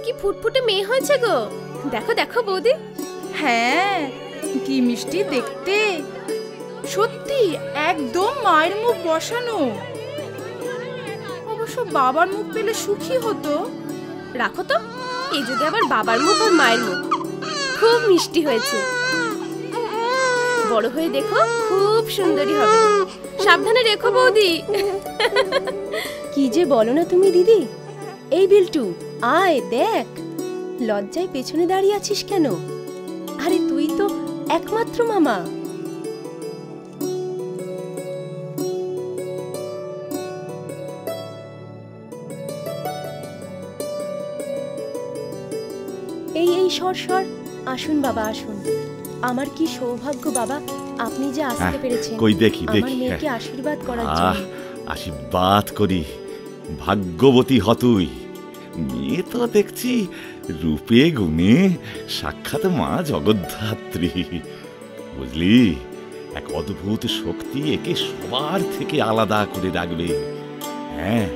কি ফুটফুটে মেয়ে হয়েছে গো। দেখো দেখো বৌদি। হ্যাঁ, কি মিষ্টি দেখতে। সত্যি একদম মায়ের মুখ বসানো। অবশ্য বাবার মুখ পেলে সুখী হতো। রাখো তো, এই যুগে আবার বাবার মুখ আর মায়ের মুখ। খুব মিষ্টি হয়েছে। বড় হয়ে দেখো খুব সুন্দরী হবে। সাবধানে রেখো বৌদি। কি যে বলো না তুমি দিদি। এই বিল্টু, আয় দেখ। লজ্জায় পেছনে দাঁড়িয়ে আছিস কেন? আরে তুই তো একমাত্র মামা। এই এই সর সর, আসুন বাবা আসুন। আমার কি সৌভাগ্য বাবা, আপনি যে আসতে পেরেছেন। কই দেখি আমার মেয়েকে আশীর্বাদ করার জন্য। আশীর্বাদ করি, ভাগ্যবতী হ তুই। মেয়ে তো দেখছি রূপে গুণে সাক্ষাৎ মা জগদ্ধাত্রী। বুঝলি, এক অদ্ভুত শক্তি একে সবার থেকে আলাদা করে রাখবে। হ্যাঁ,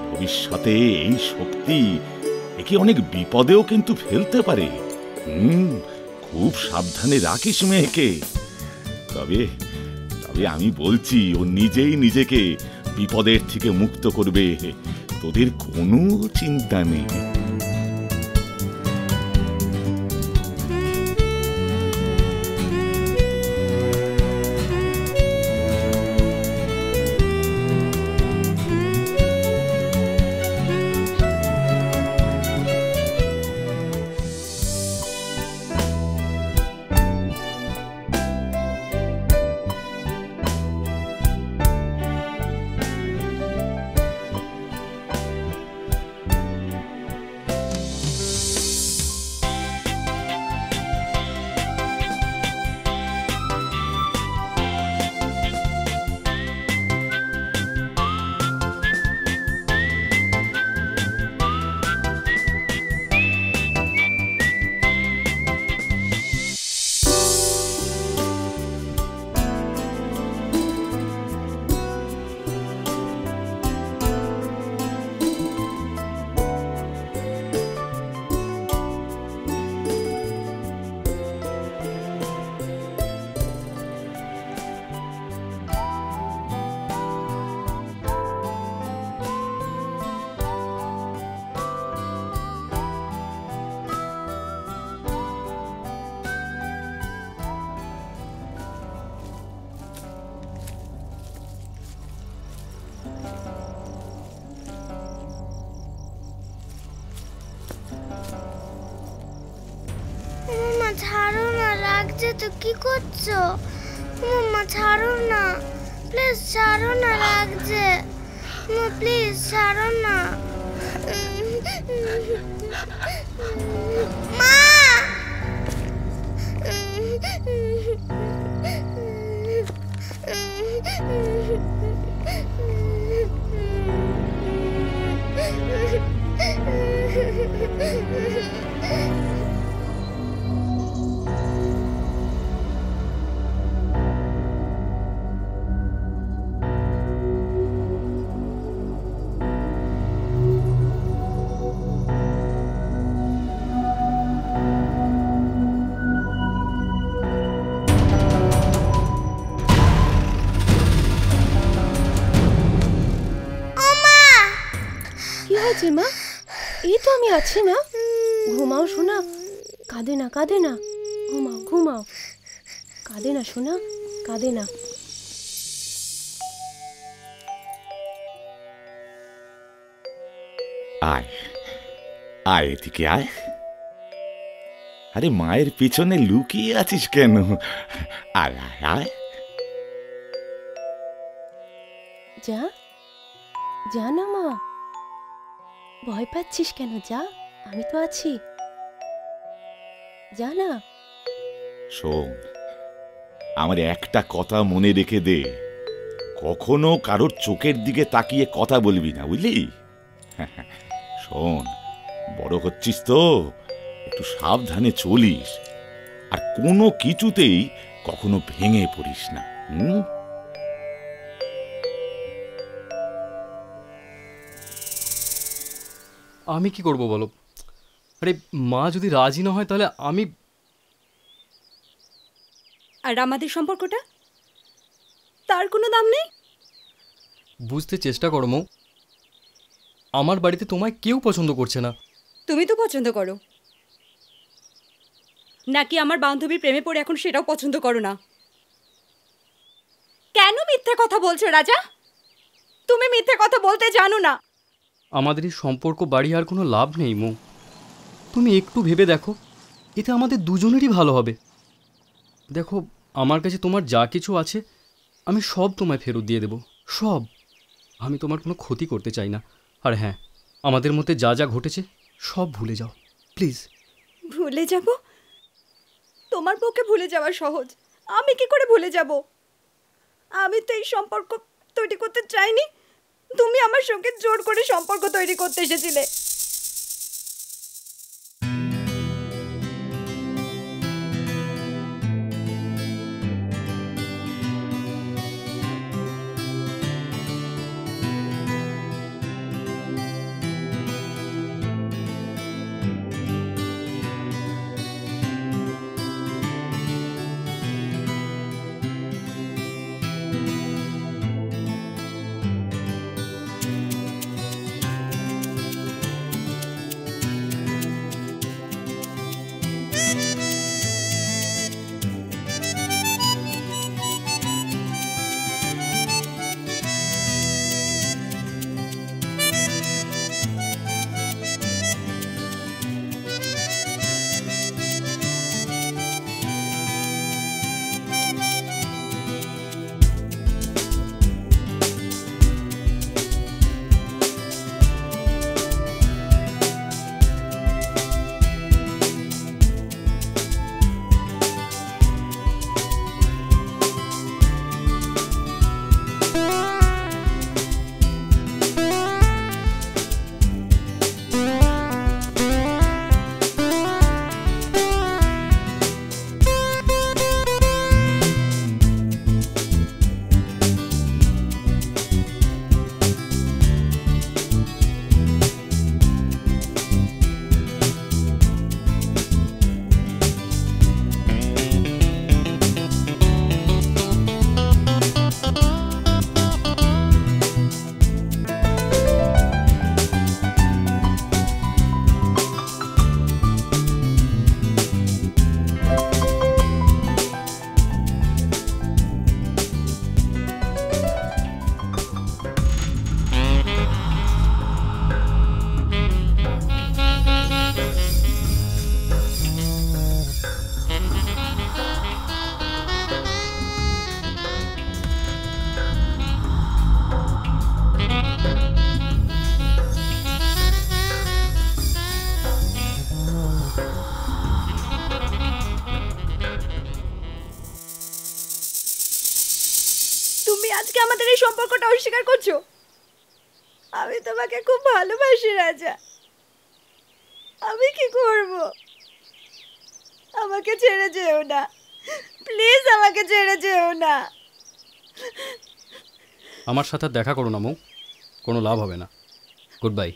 ভবিষ্যতে এই শক্তি একে অনেক বিপদেও কিন্তু ফেলতে পারে। খুব সাবধানে রাখিস মেয়েকে। তবে তবে আমি বলছি, ও নিজেই নিজেকে বিপদের থেকে মুক্ত করবে। তোদের কোনো চিন্তা নেই। ছাড়ো না, লাগছে তো। কি করছো মাম্মা? ছাড়ো না প্লিজ, ছাড়ো না, লাগছে। প্লিজ ছাড়ো না মা। মা, এই তো আমি আছি মা। ঘুমাও সোনা, কাঁদে না কাঁদে না। ঘুমাও ঘুমাও, কাঁদে না সোনা, কাঁদে না। আয় আয়, এদিকে আয়। আরে মায়ের পিছনে লুকিয়ে আছিস কেন? আয় আয় আয়। যা যা না মা, ভয় পাচ্ছিস কেন? যা, আমি তো আছি, যা না। শোন, আমার একটা কথা মনে রেখে দে, কখনো কারোর চোখের দিকে তাকিয়ে কথা বলবি না, বুঝলি? শোন, বড় হচ্ছিস তো, একটু সাবধানে চলিস, আর কোনো কিছুতেই কখনো ভেঙে পড়িস না। আমি কি করব বলো? আরে মা যদি রাজি না হয় তাহলে আমি। আর আমাদের সম্পর্কটা, তার কোনো দাম নেই? বুঝতে চেষ্টা করো মৌ, আমার বাড়িতে তোমায় কেউ পছন্দ করছে না। তুমি তো পছন্দ করো, নাকি আমার বান্ধবীর প্রেমে পড়ে এখন সেটাও পছন্দ করো না? কেন মিথ্যে কথা বলছো রাজা? তুমি মিথ্যে কথা বলতে জানো না। আমাদের এই সম্পর্ক বাড়িয়ে আর কোনো লাভ নেই মৌ, তুমি একটু ভেবে দেখো, এতে আমাদের দুজনেরই ভালো হবে। দেখো, আমার কাছে তোমার যা কিছু আছে আমি সব তোমায় ফেরত দিয়ে দেব, সব। আমি তোমার কোনো ক্ষতি করতে চাই না। আর হ্যাঁ, আমাদের মধ্যে যা যা ঘটেছে সব ভুলে যাও প্লিজ। ভুলে যাব? তোমার পক্ষে ভুলে যাওয়া সহজ, আমি কি করে ভুলে যাব? আমি তো এই সম্পর্ক তৈরি করতে চাইনি, তুমি আমার সঙ্গে জোর করে সম্পর্ক তৈরি করতে এসেছিলে। তুমি আজকে আমাদের এই সম্পর্কটা অস্বীকার করছো? আমি তোমাকে খুব ভালোবাসি রাজা, আমি কি করব? আমাকে ছেড়ে যেও না প্লিজ, আমাকে ছেড়ে যেও না। আমার সাথে আর দেখা করো না মৌ, কোনো লাভ হবে না। Good bye.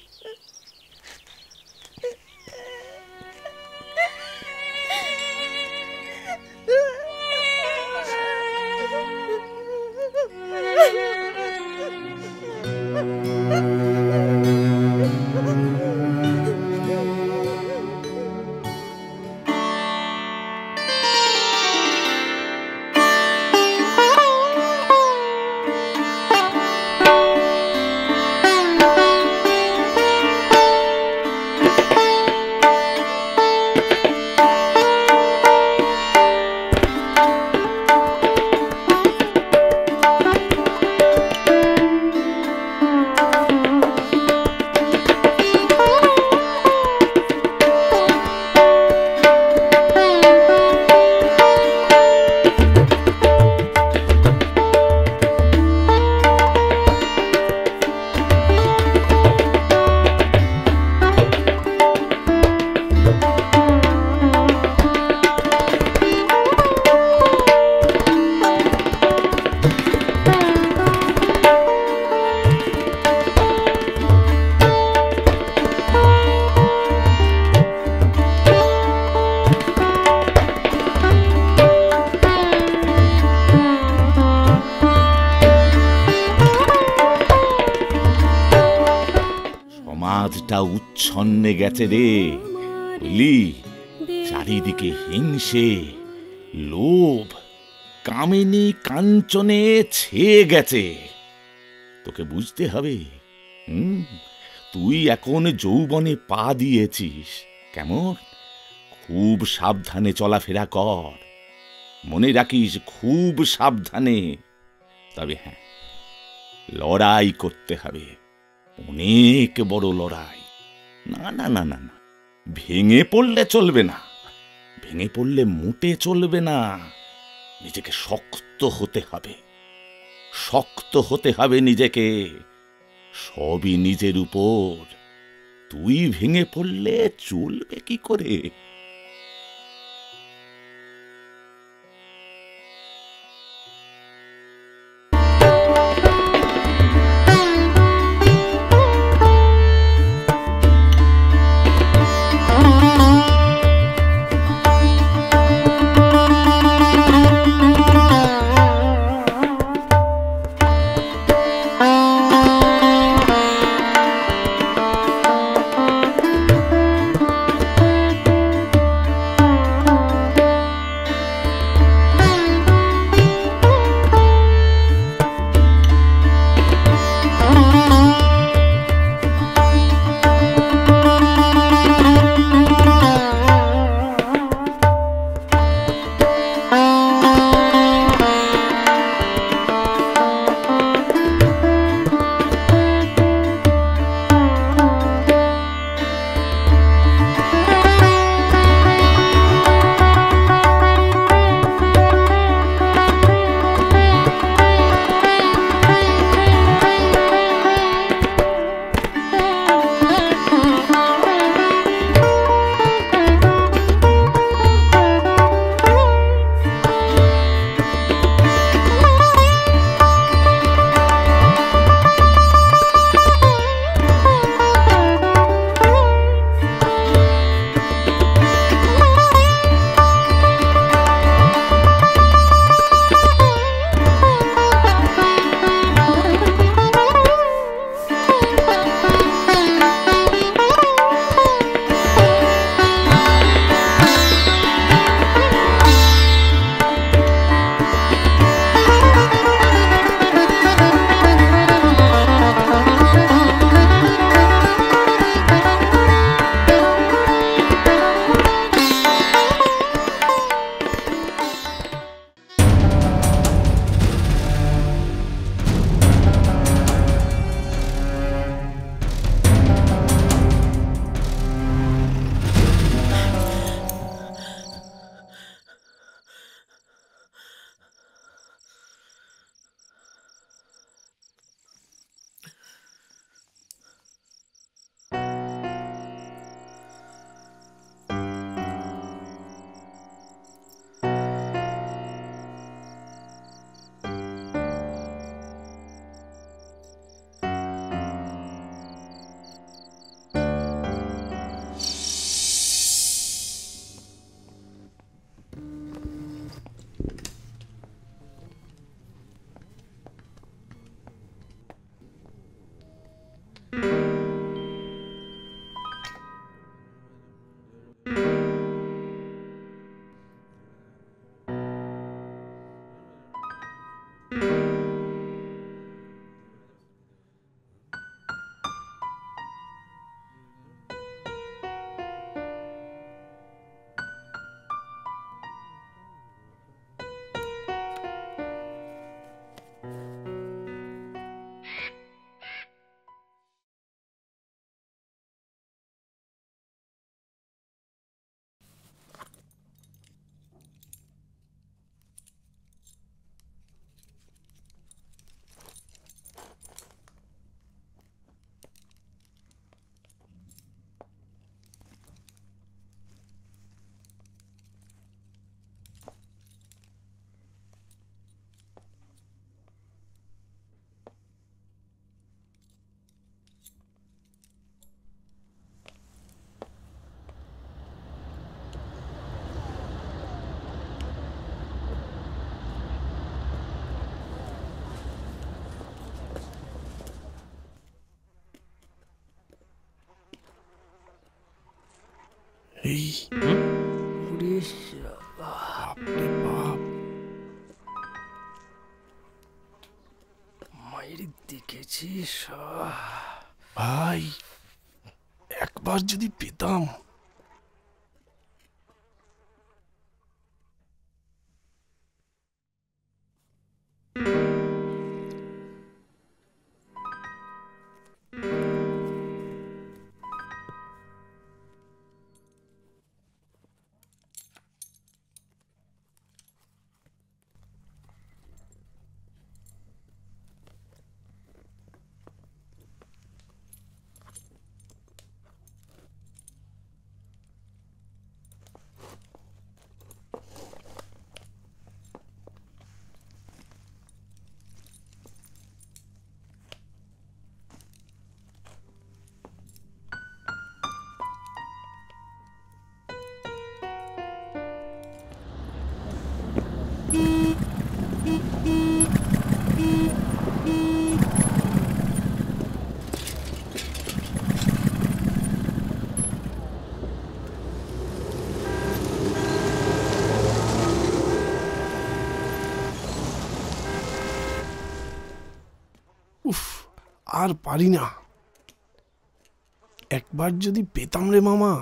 পৃথিবীটা উচ্ছন্নে গেছে রে, বুঝলি? চারিদিকে হিংসে, লোভ, কামিনী কাঞ্চনে ছেয়ে গেছে। তোকে বুঝতে হবে, তুই এখন যৌবনে পা দিয়েছিস, কেমন? খুব সাবধানে চলাফেরা কর, মনে রাখিস খুব সাবধানে। তবে হ্যাঁ, লড়াই করতে হবে, অনেক বড় লড়াই। না না না না না, ভেঙে পড়লে চলবে না, ভেঙে পড়লে মোটে চলবে না। নিজেকে শক্ত হতে হবে, শক্ত হতে হবে নিজেকে। সবই নিজের উপর। তুই ভেঙে পড়লে চলবে কি করে? এই বাপরে বাপ, মায়ের দেখেছিস? ভাই একবার যদি পেতাম। উফ, আর পারি না। একবার যদি পেতাম রে মামা,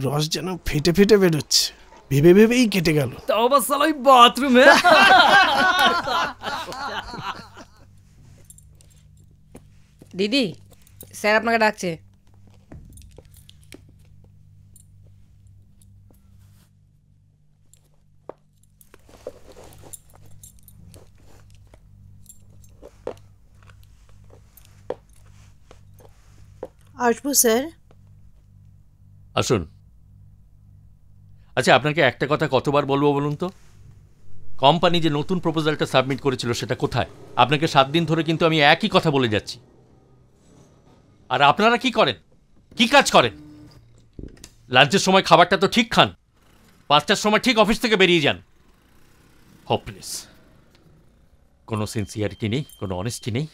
রস যেন ফেটে ফেটে বেরোচ্ছে, ভেবে ভেবেই কেটে গেল। তাও বা শালা ওই বাথরুমে। দিদি, স্যার আপনাকে ডাকছে। আসবো স্যার। আসুন। আচ্ছা, আপনাকে একটা কথা কতবার বলবো বলুন তো? কোম্পানি যে নতুন প্রপোজালটা সাবমিট করেছিল সেটা কোথায়? আপনাকে 7 দিন ধরে কিন্তু আমি একই কথা বলে যাচ্ছি। আর আপনারা কি করেন, কি কাজ করেন? লাঞ্চের সময় খাবারটা তো ঠিক খান, 5টার সময় ঠিক অফিস থেকে বেরিয়ে যান। হোপলেস, কোনো সিনসিয়ারিটি নেই, কোনো অনেস্টি নেই।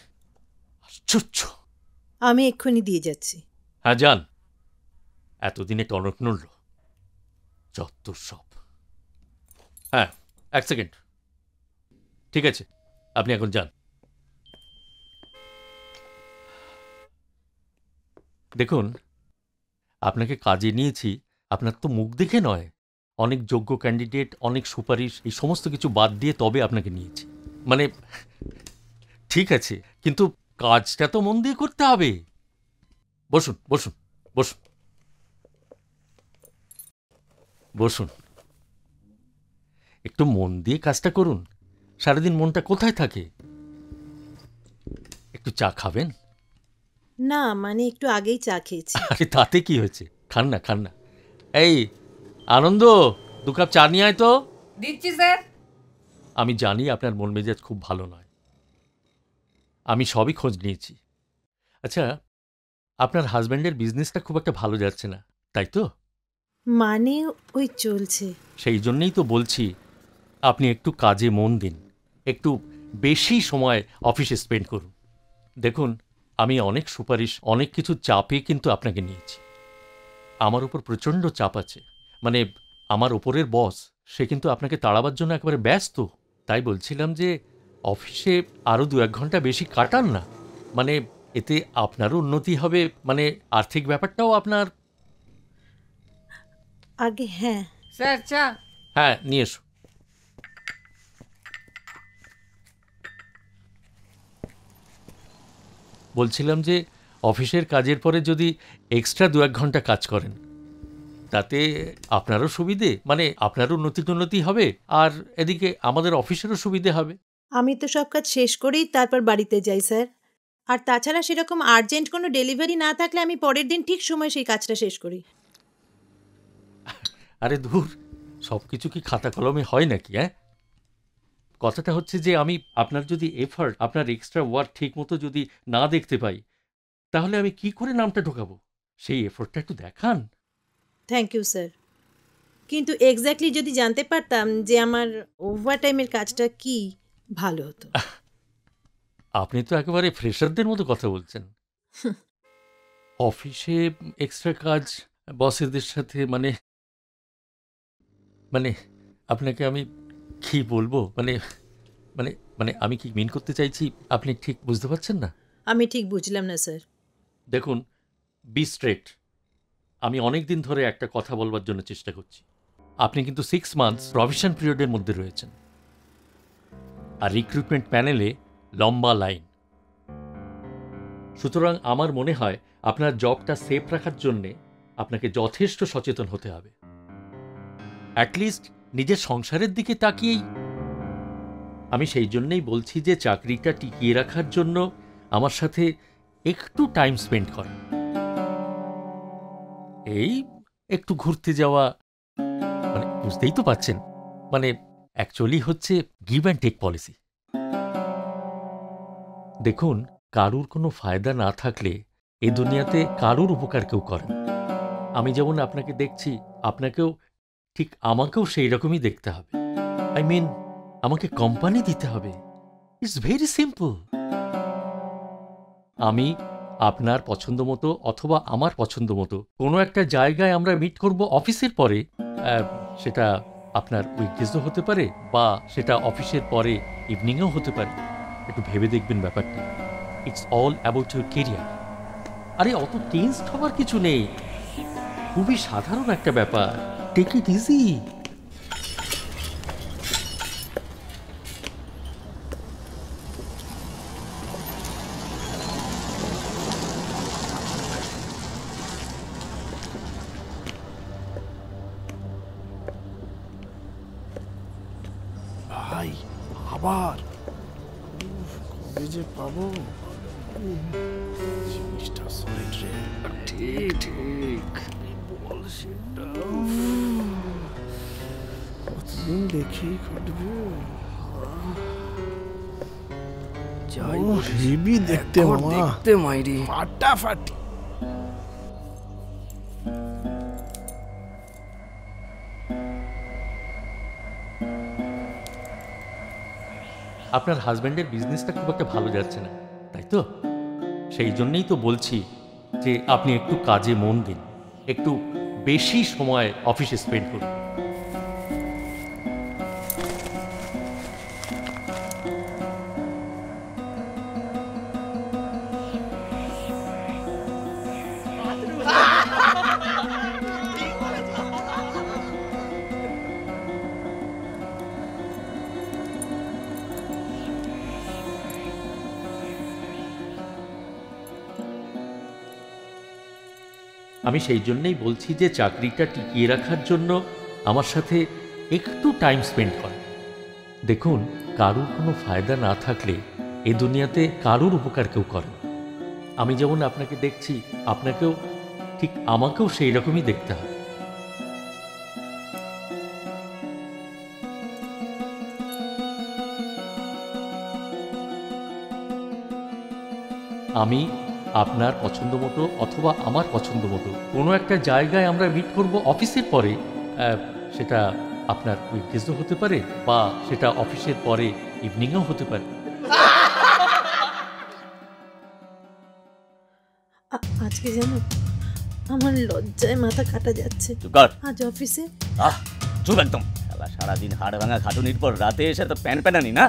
আশ্চর্য। আমি এক্ষুনি দিয়ে যাচ্ছি। হ্যাঁ যান, এতদিনে টনক নড়ল, যত সব। হ্যাঁ, 1 সেকেন্ড। ঠিক আছে, আপনি এখন যান। দেখুন, আপনাকে কাজে নিয়েছি আপনার তো মুখ দেখে নয়, অনেক যোগ্য ক্যান্ডিডেট, অনেক সুপারিশ, এই সমস্ত কিছু বাদ দিয়ে তবে আপনাকে নিয়েছি। মানে ঠিক আছে, কিন্তু কাজটা তো মন দিয়ে করতে হবে। বসুন বসুন বসুন বসুন, একটু মন দিয়ে কাজটা করুন। সারাদিন মনটা কোথায় থাকে? একটু চা খাবেন? না, মানে একটু আগেই চা খেয়েছি। আরে তাতে কি হয়েছে, খান না খান না। এই আনন্দ, 2 কাপ চা নিয়ে আয় তো। দিচ্ছি স্যার। আমি জানি আপনার মন মেজাজ খুব ভালো নয়, আমি সবই খোঁজ নিয়েছি। আচ্ছা, আপনার হাজব্যান্ডের বিজনেসটা খুব একটা ভালো যাচ্ছে না, তাই তো? মানে ওই চলছে। সেই জন্যেই তো বলছি আপনি একটু কাজে মন দিন, একটু বেশি সময় অফিসে স্পেন্ড করুন। দেখুন, আমি অনেক সুপারিশ, অনেক কিছু চাপে কিন্তু আপনাকে নিয়েছি। আমার উপর প্রচণ্ড চাপ আছে, মানে আমার ওপরের বস, সে কিন্তু আপনাকে তাড়াবার জন্য একেবারে ব্যস্ত। তাই বলছিলাম যে অফিসে আরও 2-1 ঘন্টা বেশি কাটান না, মানে এতে আপনারও উন্নতি হবে, মানে আর্থিক ব্যাপারটাও আপনার। আগে হ্যাঁ স্যার চা। হ্যাঁ, নিয়ে এসো। বলছিলাম যে অফিসের কাজের পরে যদি এক্সট্রা 2-1 ঘন্টা কাজ করেন, তাতে আপনারও সুবিধে, মানে আপনারও উন্নতি হবে, আর এদিকে আমাদের অফিসেরও সুবিধে হবে। আমি তো সব কাজ শেষ করেই তারপর বাড়িতে যাই স্যার। আর তাছাড়া সেরকম আর্জেন্ট কোনো ডেলিভারি না থাকলে আমি পরের দিন ঠিক সময় সেই কাজটা শেষ করি। আরে ধুর, সব কিছু কি খাতা কলমে হয় নাকি? হ্যাঁ, কথাটা হচ্ছে যে আমি আপনার যদি এফার্ট, আপনার এক্সট্রা ওয়ার্ক ঠিক মতো যদি না দেখতে পাই, তাহলে আমি কি করে নামটা ঢোকাবো? সেই এফোর্টটা একটু দেখান। থ্যাংক ইউ স্যার, কিন্তু এক্স্যাক্টলি যদি জানতে পারতাম যে আমার ওভারটাইমের কাজটা কি, ভালো হতো। আপনি তো একেবারে ফ্রেশারদের মতো কথা বলছেন। অফিসে এক্সট্রা কাজ, বসেদের সাথে, মানে মানে আপনাকে আমি কি বলবো, মানে মানে মানে আমি কি মিন করতে চাইছি আপনি ঠিক বুঝতে পারছেন না? আমি ঠিক বুঝলাম না স্যার। দেখুন, বি স্ট্রেট। আমি অনেক দিন ধরে একটা কথা বলবার জন্য চেষ্টা করছি। আপনি কিন্তু 6 মান্থস প্রভিশন পিরিয়ডের মধ্যে রয়েছেন, আর রিক্রুটমেন্ট প্যানেলে লম্বা লাইন। সুতরাং আমার মনে হয় আপনার জবটা সেফ রাখার জন্যে আপনাকে যথেষ্ট সচেতন হতে হবে। অ্যাটলিস্ট নিজের সংসারের দিকে তাকিয়েই। আমি সেই জন্যই বলছি যে চাকরিটা টিকিয়ে রাখার জন্য আমার সাথে একটু টাইম স্পেন্ড করেন। এই একটু ঘুরতে যাওয়া, মানে বুঝতেই তো পাচ্ছেন, মানে অ্যাকচুয়ালি হচ্ছে গিভ অ্যান্ড টেক পলিসি। দেখুন, কারুর কোনো ফায়দা না থাকলে এ দুনিয়াতে কারুর উপকার কেউ করে না। আমি যেমন আপনাকে দেখছি, আপনাকেও ঠিক আমাকেও সেই রকমই দেখতে হবে। আই মিন, আমাকে কোম্পানি দিতে হবে। It's very simple. আমি আপনার পছন্দ মতো অথবা আমার পছন্দ মতো কোনো একটা জায়গায় আমরা মিট করব অফিসের পরে। সেটা আপনার উইকডেজও হতে পারে, বা সেটা অফিসের পরে ইভিনিংয়েও হতে পারে। একটু ভেবে দেখবেন ব্যাপারটা। It's all about your career. আরে অত টেন্সড হবার কিছু নেই, খুবই সাধারণ একটা ব্যাপার। Take it easy. ভাই আবার কবে যে পাবো জিনিসটা সলিড রে। ঠিক ঠিক বল সেটা, কতদিন দেখি কাটবে। যাই হেভি দেখতে মামা, দেখতে মাইরি ফাটাফাটি। আপনার হাজব্যান্ডের বিজনেসটা খুব একটা ভালো যাচ্ছে না, তাই তো? সেই জন্যই তো বলছি যে আপনি একটু কাজে মন দিন, একটু বেশি সময় অফিসে স্পেন্ড করুন। আমি সেই জন্যই বলছি যে চাকরিটা টিকিয়ে রাখার জন্য আমার সাথে একটু টাইম স্পেন্ড করেন। দেখুন, কারুর কোনো ফায়দা না থাকলে এ দুনিয়াতে কারুর উপকার কেউ করে না। আমি যেমন আপনাকে দেখছি, আপনাকেও ঠিক আমাকেও সেই রকমই দেখতে হবে। আমি আপনার পছন্দ মতো অথবা আমার পছন্দ মতো কোনো একটা জায়গায় আমরা মিট করব অফিসের পরে। সেটা আপনার উইকডেজও হতে পারে, বা সেটা অফিসের পরে ইভিনিংয়েও হতে পারে। আজকে জানো, আমার লজ্জায় মাথা কাটা যাচ্ছে। আজ অফিসে চুপ একদম। সারাদিন হাড় ভাঙা খাটুনির পর রাতে এসে তো প্যান প্যানানি না।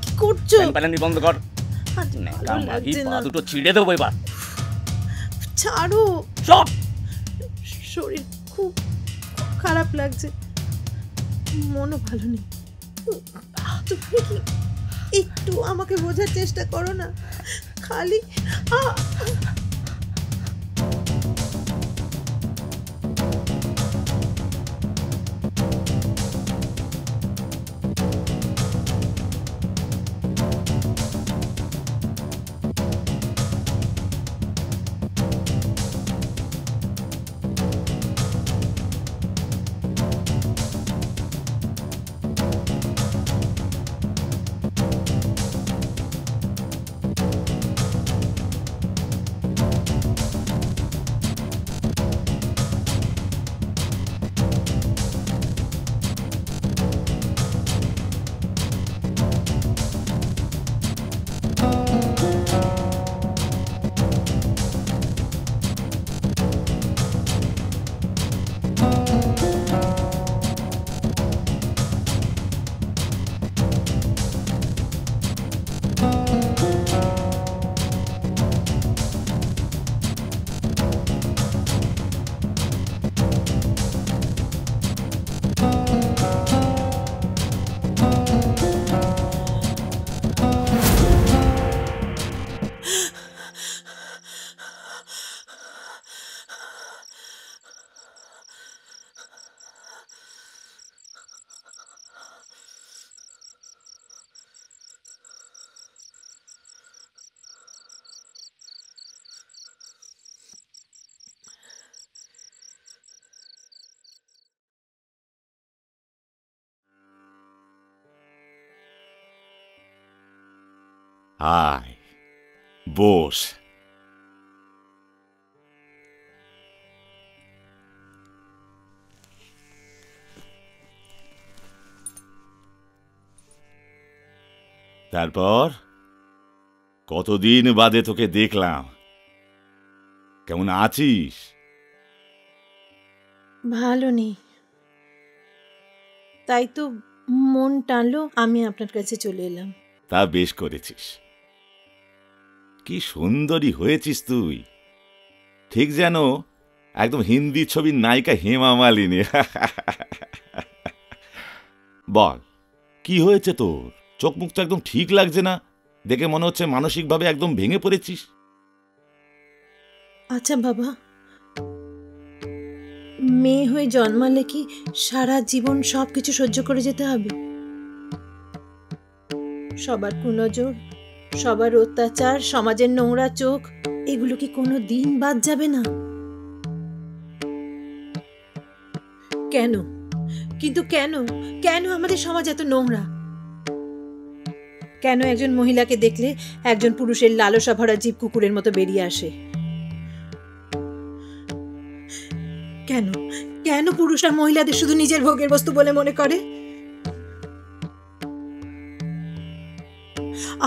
কি করছো? প্যান প্যানানি বন্ধ কর। দুটো ছিঁড়ে দেবো এবার। ছাড়ো সব। শরীর খুব খারাপ লাগছে, মনও ভালো নেই। তুমি কি একটু আমাকে বোঝার চেষ্টা করো না? খালি আয় বস। তারপর কতদিন বাদে তোকে দেখলাম, কেমন আছিস? ভালো নেই, তাই তো মন টানলো আমি আপনার কাছে চলে এলাম। তা বেশ করেছিস। কি সুন্দরী হয়েছিস তুই, ঠিক যেন একদম হিন্দি ছবির নায়িকা হেমা মালিনী। বল, কি হয়েছে তোর? চোখ মুখ তো একদম ঠিক লাগছে না, দেখে মনে হচ্ছে মানসিকভাবে একদম ভেঙে পড়েছিস। আচ্ছা বাবা, মেয়ে হয়ে জন্মালে কি সারা জীবন সবকিছু সহ্য করে যেতে হবে? সবার কুনজর, সবার অত্যাচার, সমাজের নোংরা চোখ, এগুলো কি কোনো দিন বাদ যাবে না? কেন কিন্তু কেন কেন আমাদের সমাজ এত নোংরা? কেন একজন মহিলাকে দেখলে একজন পুরুষের লালসা ভরা জীব কুকুরের মতো বেরিয়ে আসে? কেন কেন পুরুষরা মহিলাদের শুধু নিজের ভোগের বস্তু বলে মনে করে?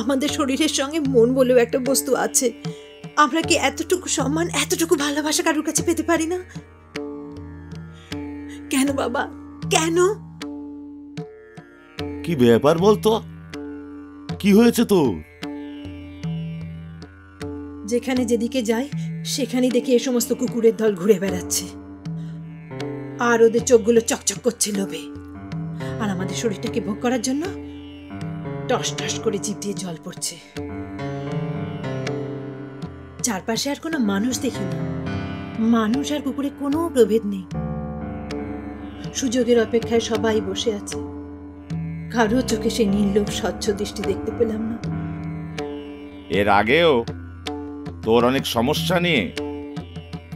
আমাদের শরীরের সঙ্গে মন বলেও একটা বস্তু আছে। আমরা কি এতটুকু সম্মান, এতটুকু ভালোবাসা কারোর কাছে পেতে পারি না? কেন বাবা, কেন? কি ব্যাপার বলতো, কি হয়েছে তোর? যেখানে যেদিকে যাই সেখানেই দেখি এই সমস্ত কুকুরের দল ঘুরে বেড়াচ্ছে, আর ওদের চোখগুলো চকচক করছে লোভে, আর আমাদের শরীরটাকে ভোগ করার জন্য টস টস করে জিভ দিয়ে জল পড়ছে। চারপাশে আর কোনো মানুষ দেখি না, মানুষ আর কুকুরে কোনো প্রভেদ নেই। সুযোগের অপেক্ষায় সবাই বসে আছে, কারো চোখে সেই নির্লোভ স্বচ্ছ দৃষ্টি দেখতে পেলাম না। এর আগেও তোর অনেক সমস্যা নিয়ে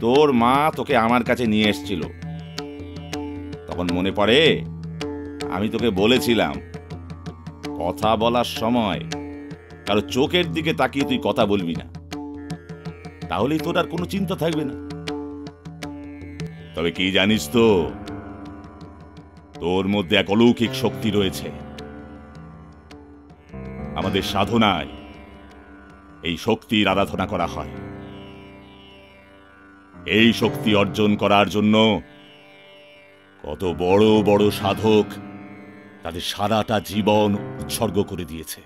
তোর মা তোকে আমার কাছে নিয়ে এসেছিল। তখন মনে পড়ে আমি তোকে বলেছিলাম, কথা বলার সময় কারো চোখের দিকে তাকিয়ে তুই কথা বলবি না, তাহলেই তোর আর কোনো চিন্তা থাকবে না। তবে কি জানিস তো, তোর মধ্যে এক অলৌকিক শক্তি রয়েছে। আমাদের সাধনায় এই শক্তির আরাধনা করা হয়। এই শক্তি অর্জন করার জন্য কত বড় বড় সাধক তাদের সারাটা জীবন উৎসর্গ করে দিয়েছে।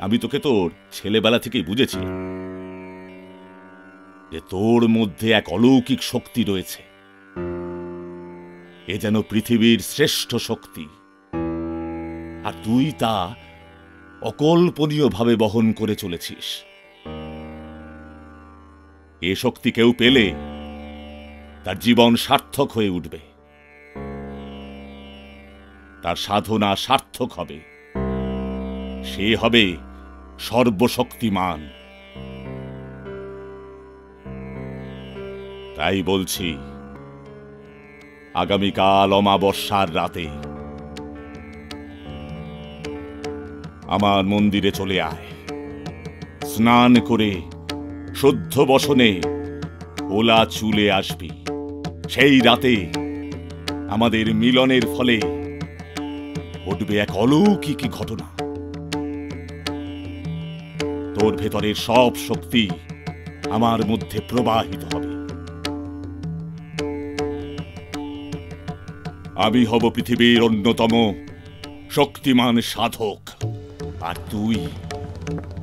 আমি তোকে তোর ছেলেবেলা থেকেই বুঝেছি যে তোর মধ্যে এক অলৌকিক শক্তি রয়েছে। এ যেন পৃথিবীর শ্রেষ্ঠ শক্তি, আর তুই তা অকল্পনীয়ভাবে বহন করে চলেছিস। এ শক্তি কেউ পেলে তার জীবন সার্থক হয়ে উঠবে, তার সাধনা সার্থক হবে, সে হবে সর্বশক্তিমান। তাই বলছি, আগামীকাল অমাবস্যার রাতে আমার মন্দিরে চলে আয়। স্নান করে শুদ্ধ বসনে ওলা চুলে আসবি। সেই রাতে আমাদের মিলনের ফলে ঘটবে এক অলৌকিক ঘটনা। তোর ভেতরের সব শক্তি আমার মধ্যে প্রবাহিত হবে। আমি হব পৃথিবীর অন্যতম শক্তিমান সাধক, আর তুই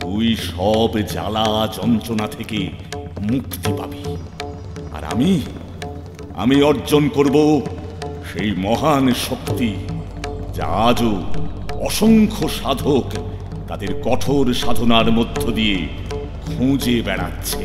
তুই সব জ্বালা যন্ত্রণা থেকে মুক্তি পাবি। আর আমি অর্জন করব সেই মহান শক্তি যা আজও অসংখ্য সাধক তাদের কঠোর সাধনার মধ্য দিয়ে খুঁজে বেড়াচ্ছে।